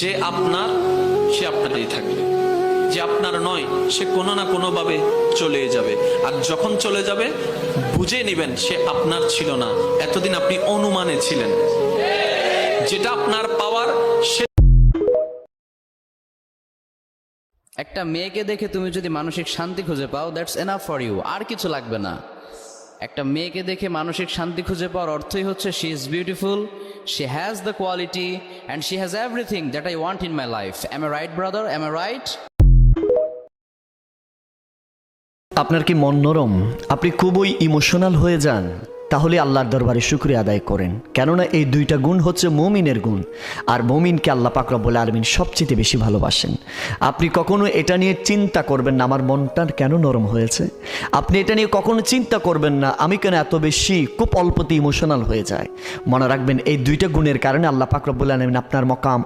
যে আপনার সে আপনারই থাকবে, যে আপনার নয় সে কোনো না কোনো ভাবে চলে যাবে। আর যখন চলে যাবে বুঝে নেবেন সে আপনার ছিল না, এতদিন আপনি অনুমানে ছিলেন। যেটা আপনার পাওয়ার সে একটা মেয়েকে দেখে তুমি যদি মানসিক শান্তি খুঁজে পাও, দ্যাটস এনাফ ফর ইউ, আর কিছু লাগবে না। একটা মেয়েকে দেখে মানসিক শান্তি খুঁজে পাওয়ার অর্থই হচ্ছে she is beautiful, she has the quality and she has everything that I want in my life. Am I right brother, am I right? আপনার কি মন নরম? আপনি খুবই ইমোশনাল হয়ে যান? তাহলে আল্লাহর দরবারে শুকরিয়া আদায় করেন, কেননা এই দুইটা গুণ হচ্ছে মুমিনের গুণ। আর মুমিনকে আল্লাহ পাক রব্বুল আলামিন সবচেয়ে বেশি ভালোবাসেন। আপনি কখনো এটা নিয়ে চিন্তা করবেন না আমার মনটা কেন নরম হয়েছে। আপনি এটা নিয়ে কখনো চিন্তা করবেন না আমি কেন এত বেশি খুব অল্পতে ইমোশনাল হয়ে যায়। মনে রাখবেন এই দুইটা গুণের কারণে আল্লাহ পাক রব্বুল আলামিন আপনার মকাম